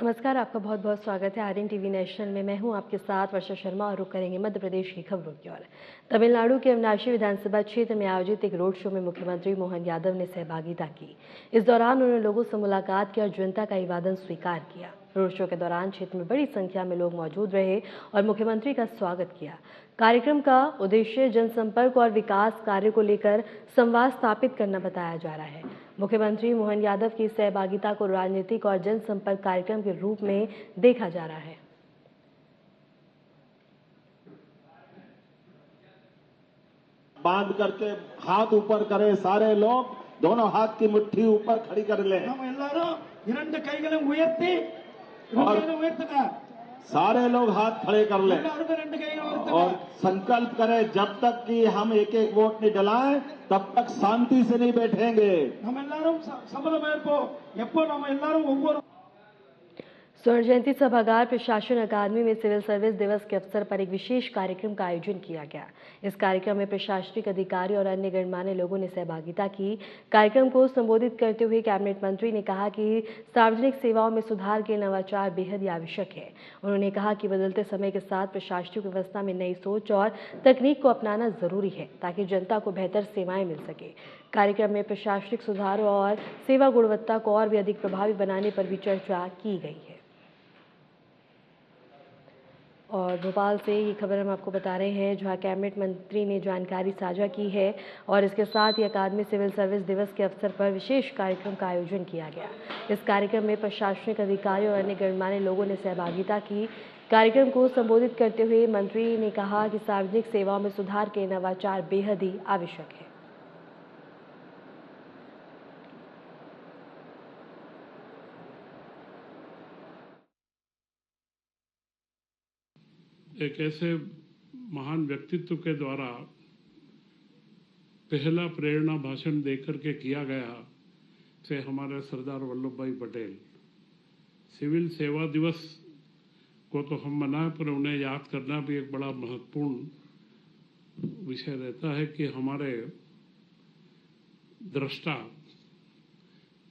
नमस्कार, आपका बहुत बहुत स्वागत है आर्यन टीवी नेशनल में। मैं हूं आपके साथ वर्षा शर्मा और रुक करेंगे मध्य प्रदेश की खबरों की ओर। तमिलनाडु के अविनाशी विधानसभा क्षेत्र में आयोजित एक रोड शो में मुख्यमंत्री मोहन यादव ने सहभागिता की। इस दौरान उन्होंने लोगों से मुलाकात की और जनता का अभिवादन स्वीकार किया। रोड शो के दौरान क्षेत्र में बड़ी संख्या में लोग मौजूद रहे और मुख्यमंत्री का स्वागत किया। कार्यक्रम का उद्देश्य जनसंपर्क और विकास कार्य को लेकर संवाद स्थापित करना बताया जा रहा है। मुख्यमंत्री मोहन यादव की सहभागिता को राजनीतिक और जनसंपर्क कार्यक्रम के रूप में देखा जा रहा है। बांध करके हाथ ऊपर करें सारे लोग, दोनों हाथ की मुट्ठी ऊपर खड़ी कर लें। सारे लोग हाथ खड़े कर लें और संकल्प करें जब तक कि हम एक एक वोट नहीं डलाएं तब तक शांति से नहीं बैठेंगे। स्वर्ण जयंती सभागार प्रशासन अकादमी में सिविल सर्विस दिवस के अवसर पर एक विशेष कार्यक्रम का आयोजन किया गया। इस कार्यक्रम में प्रशासनिक अधिकारी और अन्य गणमान्य लोगों ने सहभागिता की। कार्यक्रम को संबोधित करते हुए कैबिनेट मंत्री ने कहा कि सार्वजनिक सेवाओं में सुधार के नवाचार बेहद आवश्यक है। उन्होंने कहा कि बदलते समय के साथ प्रशासनिक व्यवस्था में नई सोच और तकनीक को अपनाना जरूरी है ताकि जनता को बेहतर सेवाएं मिल सके। कार्यक्रम में प्रशासनिक सुधारों और सेवा गुणवत्ता को और भी अधिक प्रभावी बनाने पर भी चर्चा की गई है। और भोपाल से ये खबर हम आपको बता रहे हैं, जहां कैबिनेट मंत्री ने जानकारी साझा की है और इसके साथ ही अकादमी सिविल सर्विस दिवस के अवसर पर विशेष कार्यक्रम का आयोजन किया गया। इस कार्यक्रम में प्रशासनिक अधिकारी और अन्य गणमान्य लोगों ने सहभागिता की। कार्यक्रम को संबोधित करते हुए मंत्री ने कहा कि सार्वजनिक सेवाओं में सुधार के नवाचार बेहद ही आवश्यक है। एक ऐसे महान व्यक्तित्व के द्वारा पहला प्रेरणा भाषण देकर के किया गया से हमारे सरदार वल्लभ भाई पटेल। सिविल सेवा दिवस को तो हम मनाएं, पर उन्हें याद करना भी एक बड़ा महत्वपूर्ण विषय रहता है कि हमारे दृष्टा,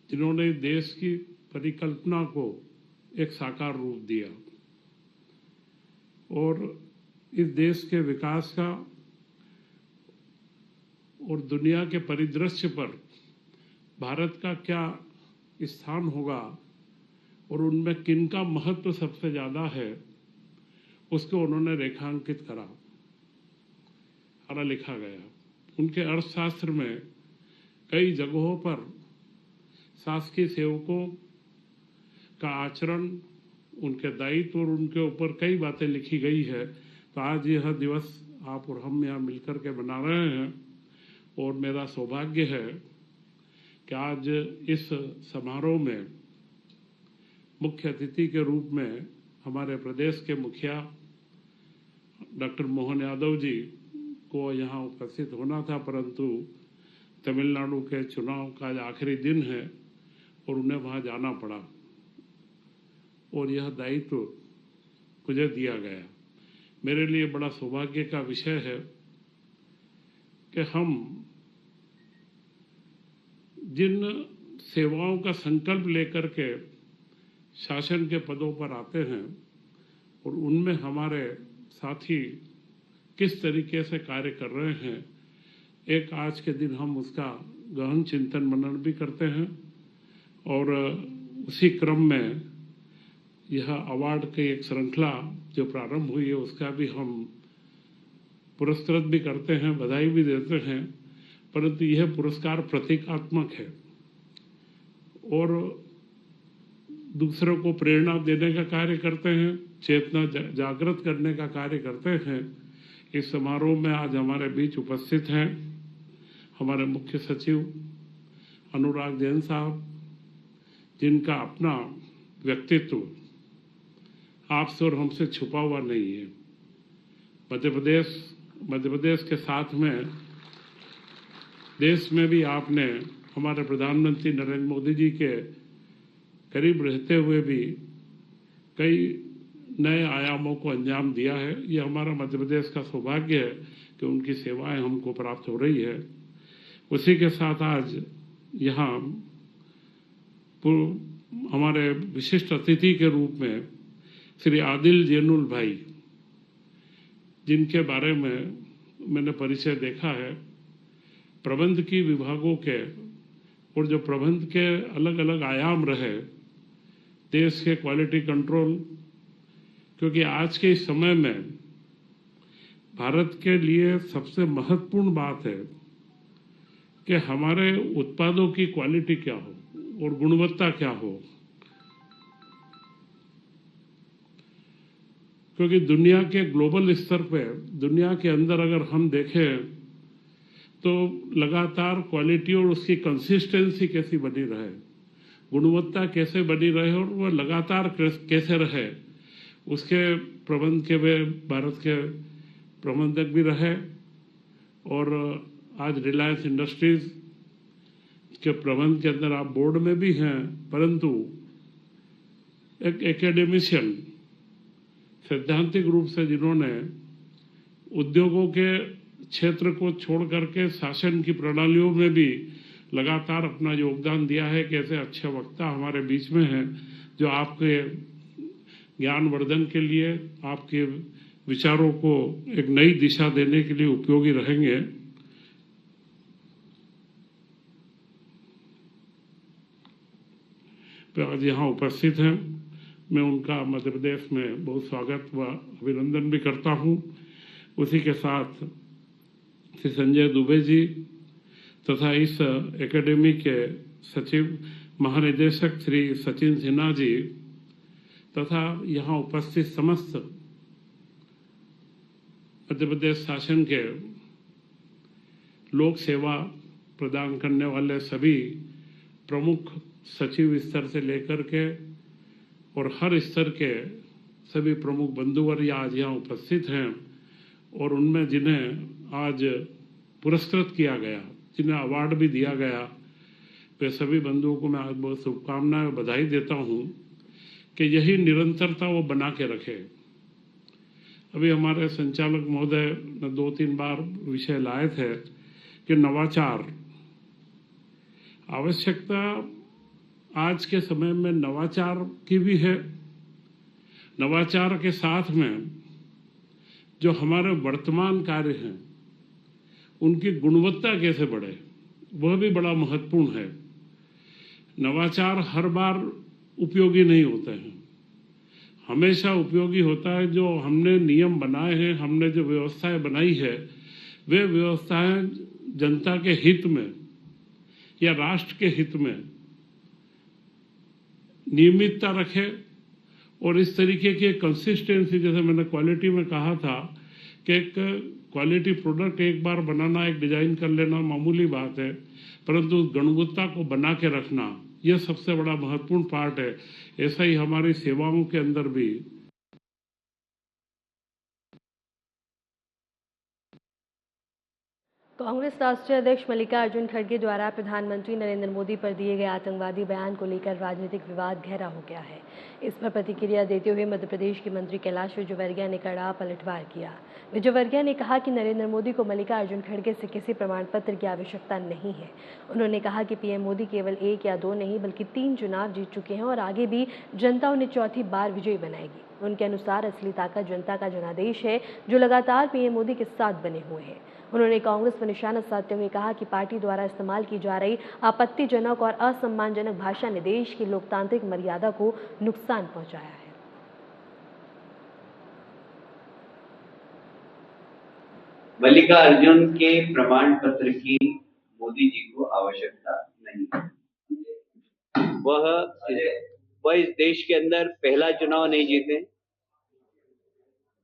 जिन्होंने देश की परिकल्पना को एक साकार रूप दिया और इस देश के विकास का और दुनिया के परिदृश्य पर भारत का क्या स्थान होगा और उनमें किनका महत्व सबसे ज्यादा है, उसको उन्होंने रेखांकित करा लिखा गया। उनके अर्थशास्त्र में कई जगहों पर शासकीय सेवकों का आचरण, उनके दायित्व और उनके ऊपर कई बातें लिखी गई है। तो आज यह दिवस आप और हम यहाँ मिलकर के मना रहे हैं और मेरा सौभाग्य है कि आज इस समारोह में मुख्य अतिथि के रूप में हमारे प्रदेश के मुखिया डॉक्टर मोहन यादव जी को यहाँ उपस्थित होना था, परंतु तमिलनाडु के चुनाव का आज आखिरी दिन है और उन्हें वहाँ जाना पड़ा और यह दायित्व मुझे दिया गया। मेरे लिए बड़ा सौभाग्य का विषय है कि हम जिन सेवाओं का संकल्प लेकर के शासन के पदों पर आते हैं और उनमें हमारे साथी किस तरीके से कार्य कर रहे हैं, एक आज के दिन हम उसका गहन चिंतन मनन भी करते हैं और उसी क्रम में यह अवार्ड की एक श्रृंखला जो प्रारंभ हुई है उसका भी हम पुरस्कृत भी करते हैं, बधाई भी देते हैं। परंतु यह पुरस्कार प्रतीकात्मक है और दूसरों को प्रेरणा देने का कार्य करते हैं, चेतना जागृत करने का कार्य करते हैं। इस समारोह में आज हमारे बीच उपस्थित हैं हमारे मुख्य सचिव अनुराग जैन साहब, जिनका अपना व्यक्तित्व आपसे और हमसे छुपा हुआ नहीं है। मध्य प्रदेश के साथ में देश में भी आपने हमारे प्रधानमंत्री नरेंद्र मोदी जी के करीब रहते हुए भी कई नए आयामों को अंजाम दिया है। ये हमारा मध्य प्रदेश का सौभाग्य है कि उनकी सेवाएं हमको प्राप्त हो रही है। उसी के साथ आज यहाँ हमारे विशिष्ट अतिथि के रूप में श्री आदिल जैनुल भाई, जिनके बारे में मैंने परिचय देखा है, प्रबंध की विभागों के और जो प्रबंध के अलग अलग आयाम रहे, देश के क्वालिटी कंट्रोल, क्योंकि आज के इस समय में भारत के लिए सबसे महत्वपूर्ण बात है कि हमारे उत्पादों की क्वालिटी क्या हो और गुणवत्ता क्या हो, क्योंकि दुनिया के ग्लोबल स्तर पे, दुनिया के अंदर अगर हम देखें तो लगातार क्वालिटी और उसकी कंसिस्टेंसी कैसी बनी रहे, गुणवत्ता कैसे बनी रहे और वह लगातार कैसे रहे, उसके प्रबंध के वे भारत के प्रबंधक भी रहे। और आज रिलायंस इंडस्ट्रीज के प्रबंध के अंदर आप बोर्ड में भी हैं, परंतु एक एकेडमिशियन सैद्धांतिक रूप से जिन्होंने उद्योगों के क्षेत्र को छोड़ करके शासन की प्रणालियों में भी लगातार अपना योगदान दिया है, कैसे अच्छे वक्ता हमारे बीच में हैं जो आपके ज्ञानवर्धन के लिए, आपके विचारों को एक नई दिशा देने के लिए उपयोगी रहेंगे। तो आज यहाँ उपस्थित हैं, मैं उनका मध्य प्रदेश में बहुत स्वागत व अभिनंदन भी करता हूँ। उसी के साथ श्री संजय दुबे जी तथा इस एकेडमी के सचिव महानिदेशक श्री सचिन सिन्हा जी तथा यहाँ उपस्थित समस्त मध्य प्रदेश शासन के लोक सेवा प्रदान करने वाले सभी प्रमुख सचिव स्तर से लेकर के और हर स्तर के सभी प्रमुख बंधुवर्ग आज यहाँ उपस्थित हैं, और उनमें जिन्हें आज पुरस्कृत किया गया, जिन्हें अवार्ड भी दिया गया, वे सभी बंधुओं को मैं आज बहुत शुभकामनाएं और बधाई देता हूँ कि यही निरंतरता वो बना के रखे। अभी हमारे संचालक महोदय ने 2-3 बार विषय लाए थे कि नवाचार, आवश्यकता आज के समय में नवाचार की भी है। नवाचार के साथ में जो हमारे वर्तमान कार्य हैं उनकी गुणवत्ता कैसे बढ़े, वह भी बड़ा महत्वपूर्ण है। नवाचार हर बार उपयोगी नहीं होते हैं, हमेशा उपयोगी होता है जो हमने नियम बनाए हैं, हमने जो व्यवस्थाएं बनाई है, वे व्यवस्थाएं जनता के हित में या राष्ट्र के हित में नियमितता रखे। और इस तरीके की कंसिस्टेंसी, जैसे मैंने क्वालिटी में कहा था कि एक क्वालिटी प्रोडक्ट एक बार बनाना, एक डिजाइन कर लेना मामूली बात है, परंतु गुणवत्ता को बना के रखना यह सबसे बड़ा महत्वपूर्ण पार्ट है। ऐसा ही हमारी सेवाओं के अंदर भी कांग्रेस राष्ट्रीय अध्यक्ष मल्लिकार्जुन खड़गे द्वारा प्रधानमंत्री नरेंद्र मोदी पर दिए गए आतंकवादी बयान को लेकर राजनीतिक विवाद गहरा हो गया है। इस पर प्रतिक्रिया देते हुए मध्य प्रदेश के मंत्री कैलाश विजयवर्गीय ने कड़ा पलटवार किया। विजयवर्गीय ने कहा कि नरेंद्र मोदी को मल्लिकार्जुन खड़गे से किसी प्रमाण पत्र की आवश्यकता नहीं है। उन्होंने कहा कि पीएम मोदी केवल 1 या 2 नहीं बल्कि 3 चुनाव जीत चुके हैं और आगे भी जनता उन्हें चौथी बार विजयी बनाएगी। उनके अनुसार असली ताकत जनता का जनादेश है, जो लगातार पीएम मोदी के साथ बने हुए हैं। उन्होंने कांग्रेस पर निशाना साधते हुए कहा कि पार्टी द्वारा इस्तेमाल की जा रही आपत्तिजनक और असम्मानजनक भाषा ने देश की लोकतांत्रिक मर्यादा को नुकसान पहुंचाया है। मल्लिकार्जुन के प्रमाण पत्र की मोदी जी को आवश्यकता नहीं है। वह इस देश के अंदर पहला चुनाव नहीं जीते,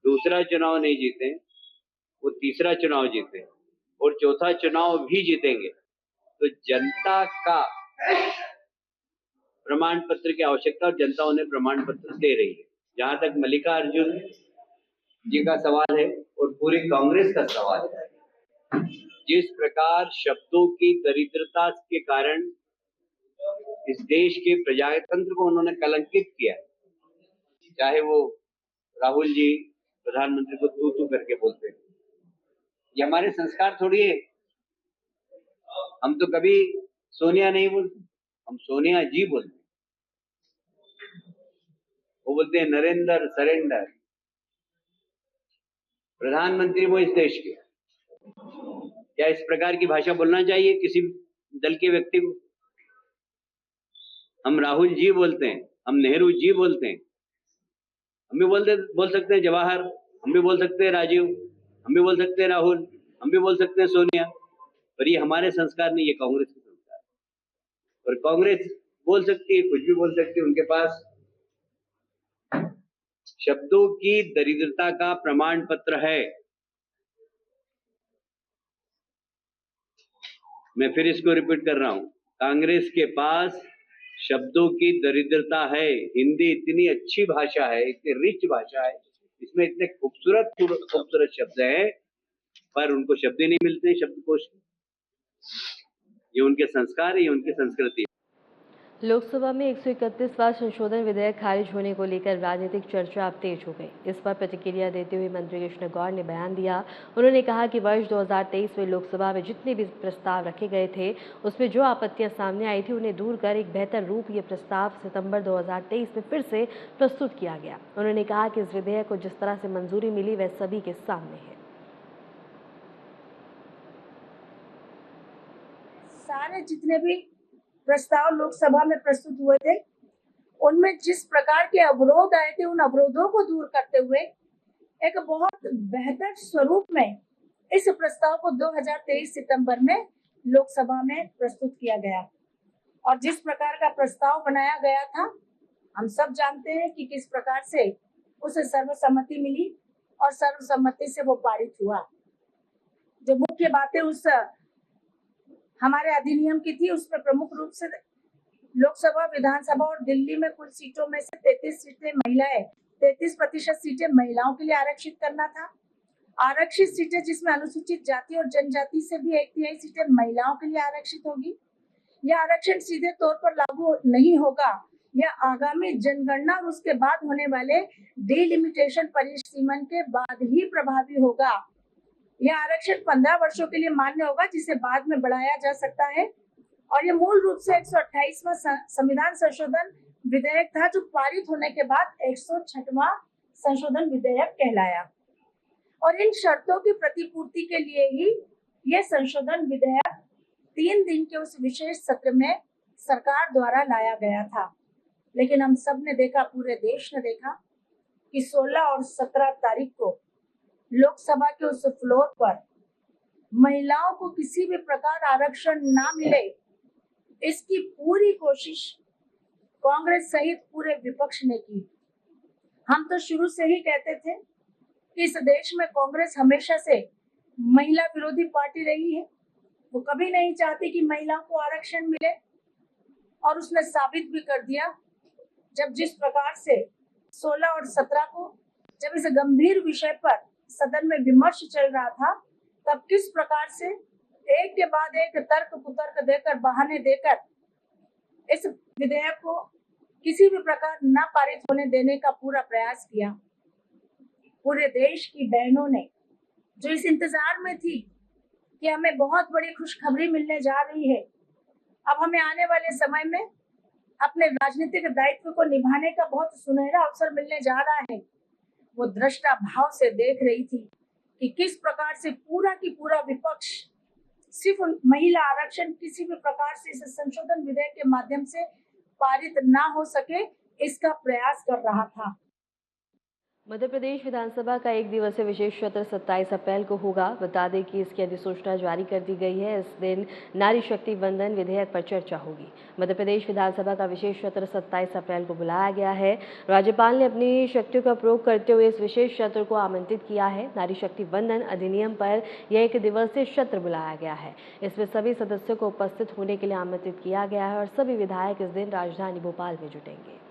दूसरा चुनाव नहीं जीते, वो तीसरा चुनाव जीते और चौथा चुनाव भी जीतेंगे। तो जनता का प्रमाण पत्र की आवश्यकता, और जनता उन्हें प्रमाण पत्र दे रही है। जहां तक मल्लिकार्जुन जी का सवाल है और पूरी कांग्रेस का सवाल है, जिस प्रकार शब्दों की दरिद्रता के कारण इस देश के प्रजातंत्र को उन्होंने कलंकित किया, चाहे वो राहुल जी प्रधानमंत्री को तू तू करके बोलते हैं, ये हमारे संस्कार थोड़ी है। हम तो कभी सोनिया नहीं बोलते, हम सोनिया जी बोलते हैं। बोलते हैं नरेंद्र सरेंडर, प्रधानमंत्री वो इस देश के। क्या इस प्रकार की भाषा बोलना चाहिए किसी दल के व्यक्ति को? हम राहुल जी बोलते हैं, हम नेहरू जी बोलते हैं, हम भी बोल सकते हैं जवाहर, हम भी बोल सकते हैं राजीव, हम भी बोल सकते हैं राहुल, हम भी बोल सकते हैं सोनिया, पर ये हमारे संस्कार नहीं, ये कांग्रेस के संस्कार है। और कांग्रेस बोल सकती है, कुछ भी बोल सकती है, उनके पास शब्दों की दरिद्रता का प्रमाण पत्र है। मैं फिर इसको रिपीट कर रहा हूं, कांग्रेस के पास शब्दों की दरिद्रता है। हिंदी इतनी अच्छी भाषा है, इतनी रिच भाषा है, इसमें इतने खूबसूरत शब्द हैं, पर उनको शब्द ही नहीं मिलते शब्दकोश में। ये उनके संस्कार है, ये उनकी संस्कृति है। लोकसभा में 131वां संशोधन विधेयक खारिज होने को लेकर राजनीतिक चर्चा अब तेज हो गई। इस पर प्रतिक्रिया देते हुए मंत्री कृष्ण गौर ने बयान दिया। उन्होंने कहा कि वर्ष 2023 में लोकसभा में जितने भी प्रस्ताव रखे गए थे, उसमें जो आपत्तियां सामने आई थी, उन्हें दूर कर एक बेहतर रूप ये प्रस्ताव सितंबर 2023 में फिर से प्रस्तुत किया गया। उन्होंने कहा कि इस विधेयक को जिस तरह से मंजूरी मिली वह सभी के सामने है। सारे जितने भी प्रस्ताव लोकसभा में प्रस्तुत हुए थे, उनमें जिस प्रकार के अवरोध आए थे, उन अवरोधों को दूर करते हुए एक बहुत बेहतर स्वरूप में इस प्रस्ताव को 2023 सितंबर में लोकसभा में प्रस्तुत किया गया। और जिस प्रकार का प्रस्ताव बनाया गया था, हम सब जानते हैं कि किस प्रकार से उसे सर्वसम्मति मिली और सर्वसम्मति से वो पारित हुआ। जो मुख्य बातें उस हमारे अधिनियम की थी, उसमें प्रमुख रूप से लोकसभा, विधानसभा और दिल्ली में कुल सीटों में से 33 सीटें महिलाएं, 33% सीटें महिलाओं के लिए आरक्षित करना था। आरक्षित सीटें जिसमें अनुसूचित जाति और जनजाति से भी 1/3 सीटें महिलाओं के लिए आरक्षित होगी। यह आरक्षण सीधे तौर पर लागू नहीं होगा, यह आगामी जनगणना और उसके बाद होने वाले डिलिमिटेशन परिसीमन के बाद ही प्रभावी होगा। यह आरक्षण 15 वर्षों के लिए मान्य होगा, जिसे बाद में बढ़ाया जा सकता है। और यह मूल रूप से 128वां संविधान संशोधन विधेयक था, जो पारित होने के बाद 106वां संशोधन विधेयक कहलाया। और इन शर्तों की प्रतिपूर्ति के लिए ही यह संशोधन विधेयक 3 दिन के उस विशेष सत्र में सरकार द्वारा लाया गया था। लेकिन हम सब ने देखा, पूरे देश ने देखा कि 16 और 17 तारीख को लोकसभा के उस फ्लोर पर महिलाओं को किसी भी प्रकार आरक्षण ना मिले, इसकी पूरी कोशिश कांग्रेस सहित पूरे विपक्ष ने की। हम तो शुरू से ही कहते थे कि इस देश में कांग्रेस हमेशा से महिला विरोधी पार्टी रही है। वो कभी नहीं चाहती कि महिलाओं को आरक्षण मिले, और उसने साबित भी कर दिया। जब जिस प्रकार से 16 और 17 को जब इस गंभीर विषय पर सदन में विमर्श चल रहा था, तब किस प्रकार से एक के बाद एक तर्क कुतर्क देकर, बहाने देकर इस विधेयक को किसी भी प्रकार न पारित होने देने का पूरा प्रयास किया। पूरे देश की बहनों ने, जो इस इंतजार में थी कि हमें बहुत बड़ी खुशखबरी मिलने जा रही है, अब हमें आने वाले समय में अपने राजनीतिक दायित्व को निभाने का बहुत सुनहरा अवसर मिलने जा रहा है, वो दृष्टा भाव से देख रही थी कि किस प्रकार से पूरा की पूरा विपक्ष सिर्फ महिला आरक्षण किसी भी प्रकार से इस संशोधन विधेयक के माध्यम से पारित ना हो सके, इसका प्रयास कर रहा था। मध्य प्रदेश विधानसभा का एक दिवसीय विशेष सत्र 27 अप्रैल को होगा। बता दें कि इसकी अधिसूचना जारी कर दी गई है। इस दिन नारी शक्ति वंदन विधेयक पर चर्चा होगी। मध्य प्रदेश विधानसभा का विशेष सत्र 27 अप्रैल को बुलाया गया है। राज्यपाल ने अपनी शक्तियों का प्रयोग करते हुए इस विशेष सत्र को आमंत्रित किया है। नारी शक्ति वंदन अधिनियम पर यह एक दिवसीय सत्र बुलाया गया है। इसमें सभी सदस्यों को उपस्थित होने के लिए आमंत्रित किया गया है और सभी विधायक इस दिन राजधानी भोपाल में जुटेंगे।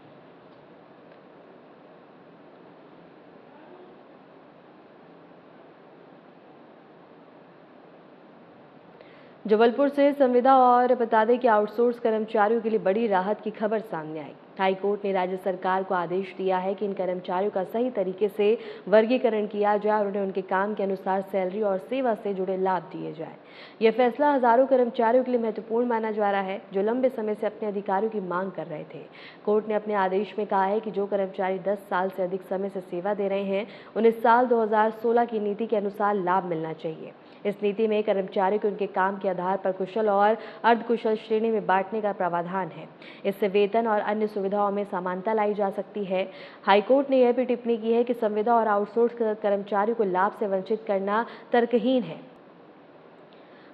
जबलपुर से संविदा और बता दें कि आउटसोर्स कर्मचारियों के लिए बड़ी राहत की खबर सामने आई। हाई कोर्ट ने राज्य सरकार को आदेश दिया है कि इन कर्मचारियों का सही तरीके से वर्गीकरण किया जाए और उन्हें उनके काम के अनुसार सैलरी और सेवा से जुड़े लाभ दिए जाए। यह फैसला हजारों कर्मचारियों के लिए महत्वपूर्ण माना जा रहा है जो लंबे समय से अपने अधिकारियों की मांग कर रहे थे। कोर्ट ने अपने आदेश में कहा है कि जो कर्मचारी 10 साल से अधिक समय से सेवा दे रहे हैं उन्हें साल 2016 की नीति के अनुसार लाभ मिलना चाहिए। इस नीति में कर्मचारियों को उनके काम के आधार पर कुशल और अर्धकुशल श्रेणी में बांटने का प्रावधान है। इससे वेतन और अन्य सुविधाओं में समानता लाई जा सकती है। हाईकोर्ट ने यह भी टिप्पणी की है कि संविदा और आउटसोर्स कर्मचारियों को लाभ से वंचित करना तर्कहीन है।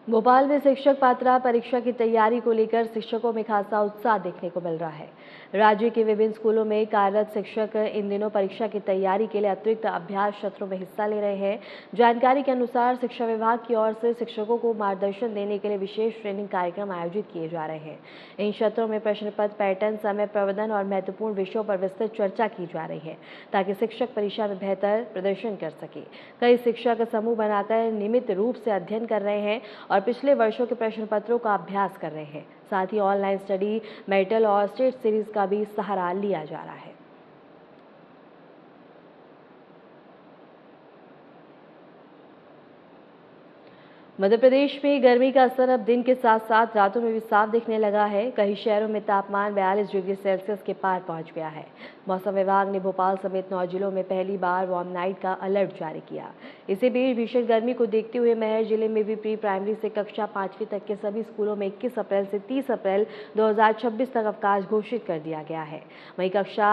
भोपाल में शिक्षक पात्रता परीक्षा की तैयारी को लेकर शिक्षकों में खासा उत्साह देखने को मिल रहा है। राज्य के विभिन्न स्कूलों में कार्यरत शिक्षक इन दिनों परीक्षा की तैयारी के लिए अतिरिक्त अभ्यास सत्रों में हिस्सा ले रहे हैं। जानकारी के अनुसार शिक्षा विभाग की ओर से शिक्षकों को मार्गदर्शन देने के लिए विशेष ट्रेनिंग कार्यक्रम आयोजित किए जा रहे हैं। इन सत्रों में प्रश्न पत्र पैटर्न, समय प्रबंधन और महत्वपूर्ण विषयों पर विस्तृत चर्चा की जा रही है ताकि शिक्षक परीक्षा में बेहतर प्रदर्शन कर सके। कई शिक्षक समूह बनाकर नियमित रूप से अध्ययन कर रहे हैं और पिछले वर्षों के प्रश्न पत्रों का अभ्यास कर रहे हैं। साथ ही ऑनलाइन स्टडी मेटल और स्टेट सीरीज का भी सहारा लिया जा रहा है। मध्य प्रदेश में गर्मी का असर अब दिन के साथ साथ रातों में भी साफ दिखने लगा है। कई शहरों में तापमान 42 डिग्री सेल्सियस के पार पहुंच गया है। मौसम विभाग ने भोपाल समेत 9 जिलों में पहली बार वार्म नाइट का अलर्ट जारी किया। इसी बीच भीषण गर्मी को देखते हुए महर जिले में भी प्री प्राइमरी से कक्षा 5वीं तक के सभी स्कूलों में 21 अप्रैल से 30 अप्रैल 2026 तक अवकाश घोषित कर दिया गया है। वहीं कक्षा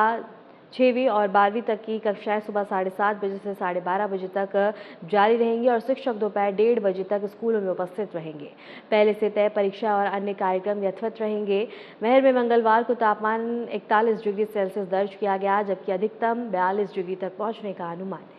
6वीं और 12वीं तक की कक्षाएं सुबह 7:30 बजे से 12:30 बजे तक जारी रहेंगी और शिक्षक दोपहर 1:30 बजे तक स्कूलों में उपस्थित रहेंगे। पहले से तय परीक्षा और अन्य कार्यक्रम यथावत रहेंगे। महर में मंगलवार को तापमान 41 डिग्री सेल्सियस दर्ज किया गया, जबकि अधिकतम 42 डिग्री तक पहुंचने का अनुमान है।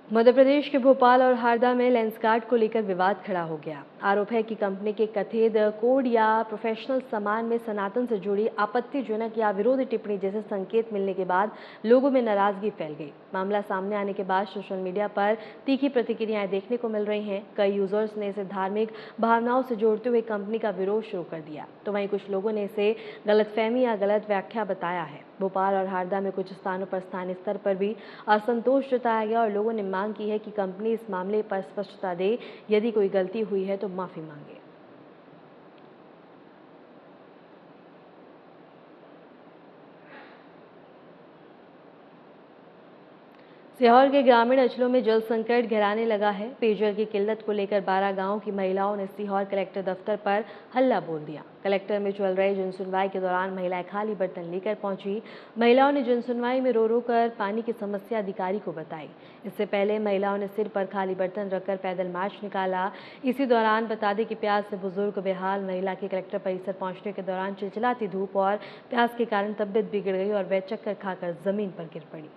मध्य प्रदेश के भोपाल और हरदा में लेंसकार्ट को लेकर विवाद खड़ा हो गया। आरोप है कि कंपनी के कथित कोड या प्रोफेशनल सामान में सनातन से जुड़ी आपत्तिजनक या विरोधी टिप्पणी जैसे संकेत मिलने के बाद लोगों में नाराजगी फैल गई। मामला सामने आने के बाद सोशल मीडिया पर तीखी प्रतिक्रियाएं देखने को मिल रही हैं। कई यूजर्स ने इसे धार्मिक भावनाओं से जोड़ते हुए कंपनी का विरोध शुरू कर दिया, तो वहीं कुछ लोगों ने इसे गलतफहमी या गलत व्याख्या बताया है। भोपाल और हरदा में कुछ स्थानों पर स्थानीय स्तर पर भी असंतोष जताया गया और लोगों ने मांग की है कि कंपनी इस मामले पर स्पष्टता दे। यदि कोई गलती हुई है तो माफी मांगे। सीहोर के ग्रामीण अंचलों में जल संकट गहराने लगा है। पेयजल की किल्लत को लेकर 12 गांवों की महिलाओं ने सीहोर कलेक्टर दफ्तर पर हल्ला बोल दिया। कलेक्टर में चल रहे जनसुनवाई के दौरान महिलाएं खाली बर्तन लेकर पहुंची। महिलाओं ने जनसुनवाई में रो रो कर पानी की समस्या अधिकारी को बताई। इससे पहले महिलाओं ने सिर पर खाली बर्तन रखकर पैदल मार्च निकाला। इसी दौरान बता दें कि प्यास से बुजुर्ग बेहाल महिला के कलेक्टर परिसर पहुंचने के दौरान चिलचिलाती धूप और प्यास के कारण तबीयत बिगड़ गई और वह चक्कर खाकर जमीन पर गिर पड़ी।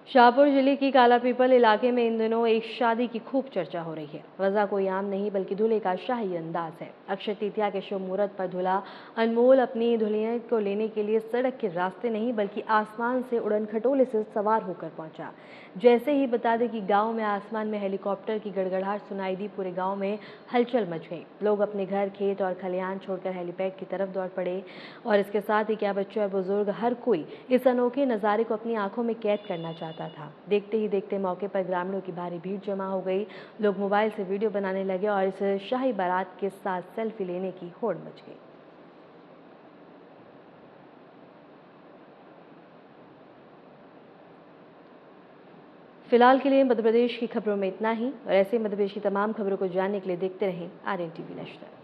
शाहपुर जिले की कालापीपल इलाके में इन दिनों एक शादी की खूब चर्चा हो रही है। वजह कोई आम नहीं बल्कि दूल्हे का शाही अंदाज है। अक्षय तृतीया के शुभ मुहूर्त पर दूल्हा अनमोल अपनी दुल्हन को लेने के लिए सड़क के रास्ते नहीं बल्कि आसमान से उड़न खटोले से सवार होकर पहुंचा। जैसे ही बता दें कि गांव में आसमान में हेलीकॉप्टर की गड़गड़ाहट सुनाई दी, पूरे गांव में हलचल मच गई। लोग अपने घर, खेत और खलिहान छोड़कर हेलीपैड की तरफ दौड़ पड़े और इसके साथ ही क्या बच्चे और बुजुर्ग, हर कोई इस अनोखे नज़ारे को अपनी आंखों में कैद करना चाहता था। देखते ही देखते मौके पर ग्रामीणों की भारी भीड़ जमा हो गई। लोग मोबाइल से वीडियो बनाने लगे और इस शाही बारात के साथ सेल्फी लेने की होड़ मच गई। फिलहाल के लिए मध्य प्रदेश की खबरों में इतना ही और ऐसे मध्य प्रदेश की तमाम खबरों को जानने के लिए देखते रहें आरएन टीवी नेशनल।